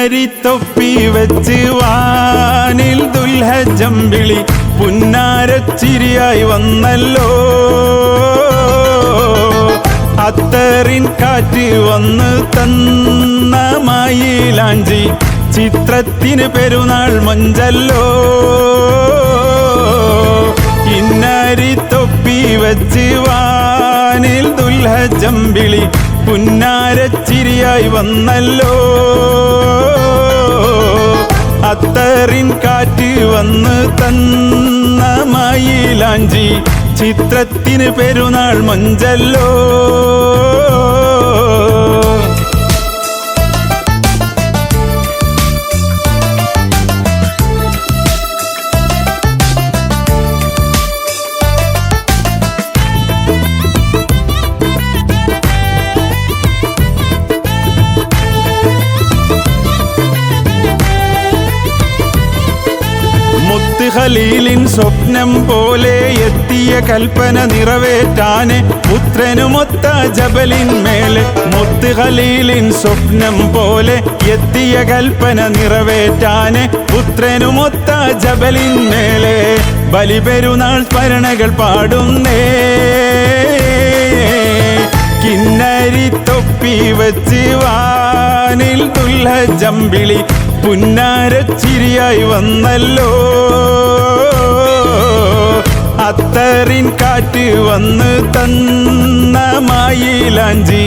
കിന്നരി തൊപ്പി വെച്ച് വാനിൽ ദുൽഹജ്ജമ്പിളി പുന്നാരച്ചിരിയായി വന്നല്ലോ. അത്തറിൻ കാറ്റ് വന്ന് തന്ന മയിലാഞ്ചി ചിത്രത്തിന് പെരുന്നാൾ മൊഞ്ചല്ലോ. കിന്നരി തൊപ്പി വെച്ച് വാനിൽ ദുൽഹജ്ജമ്പിളി പുന്നാരച്ചിരിയായി വന്നല്ലോ. അത്തറിൻ കാറ്റ് വന്ന് തന്ന മയിലാഞ്ചി ചിത്രത്തിന് പെരുന്നാൾ മൊഞ്ചല്ലോ. ഖലീലിൻ സ്വപ്നം പോലെ എത്തിയ കൽപ്പന നിറവേറ്റാന് പുത്രനുമൊത്ത ജബലിൻ മേലെ. മുത്ത് ഖലീലിൻ സ്വപ്നം പോലെ എത്തിയ കൽപ്പന നിറവേറ്റാന് പുത്രനുമൊത്ത ജബലിൻ മേലെ. ബലിപെരുന്നാൾ സ്മരണകൾ പാടുന്നേ. കിന്നരി തൊപ്പി വെച്ച് വാനിൽ ദുൽഹജ്ജമ്പിളി പുന്നാരച്ചിരിയായി വന്നല്ലോ. അത്തറിൻ കാറ്റ് വന്ന് തന്ന മയിലാഞ്ചി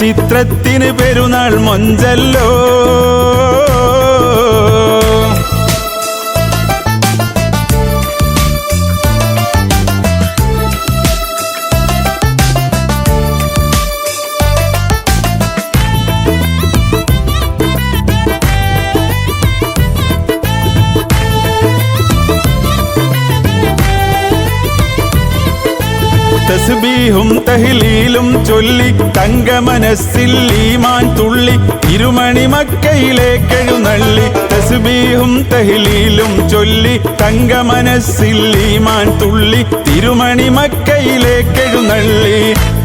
ചിത്രത്തിന് പെരുന്നാൾ മൊഞ്ചല്ലോ. തസ്ബീഹും തഹ്ലീലും ചൊല്ലി തങ്കമനസ്സിൽ ഈമാൻ തുള്ളി ഇരുമണി മക്കയിലേക്കെഴുന്നള്ളി. തസ്ബീഹും തഹ്ലീലും ചൊല്ലി തങ്കമനസ്സിൽ ഈമാൻ തുള്ളി തിരുമണി മക്കയിലേക്കെഴുന്നള്ളി.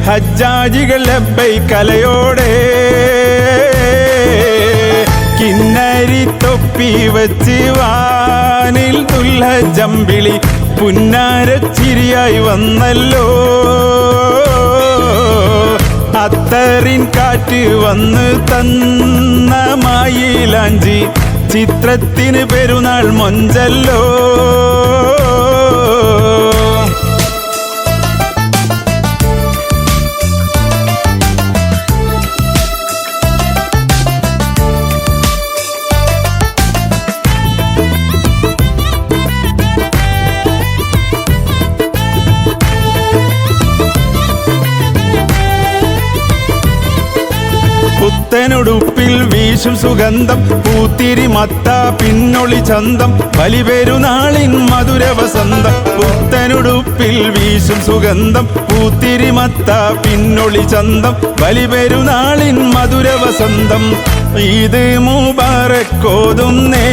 ഹജ്ജാജികൾ ലബ്ബൈക് കലയോടെ കിന്നരി തൊപ്പി വെച്ച് വാനിൽ ദുൽഹജ്ജമ്പിളി പുന്നാരച്ചിരിയായി വന്നല്ലോ. അത്തറിൻ കാറ്റ് വന്ന് തന്ന മയിലാഞ്ചി ചിത്രത്തിന് പെരുന്നാൾ മൊഞ്ചല്ലോ. പുത്തനുടുപ്പിൽ വീശും സുഗന്ധം പൂത്തിരി മത്ത പിന്നൊളി ചന്തം ബലിപെരുന്നാളിൻ മധുര വസന്തം. പുത്തനുടുപ്പിൽ വീശും സുഗന്ധം പൂത്തിരി മത്ത പിന്നൊളി ചന്തം ബലിപെരുന്നാളിൻ മധുര വസന്തം. ഈദ് മുബാറക്കോതുന്നേ.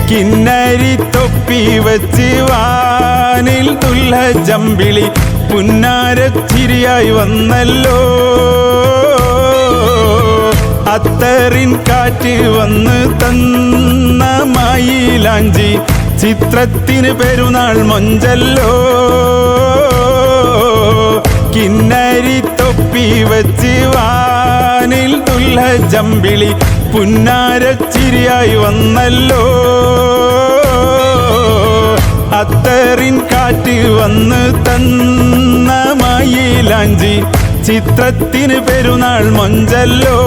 കിന്നരി തൊപ്പി വെച്ച് വാനിൽ ദുൽഹജ്ജമ്പിളി പുന്നാരച്ചിരിയായി വന്നല്ലോ. അത്തറിൻ കാറ്റ് വന്ന് തന്ന മയിലാഞ്ചി ചിത്രത്തിന് പെരുന്നാൾ മൊഞ്ചല്ലോ. കിന്നരി തൊപ്പി വെച്ച് വാനിൽ ദുൽഹജ്ജമ്പിളി പുന്നാരച്ചിരിയായി വന്നല്ലോ. അത്തറിൻ കാറ്റ് വന്ന് തന്ന മയിലാഞ്ചി ചിത്രത്തിന് പെരുന്നാൾ മൊഞ്ചല്ലോ.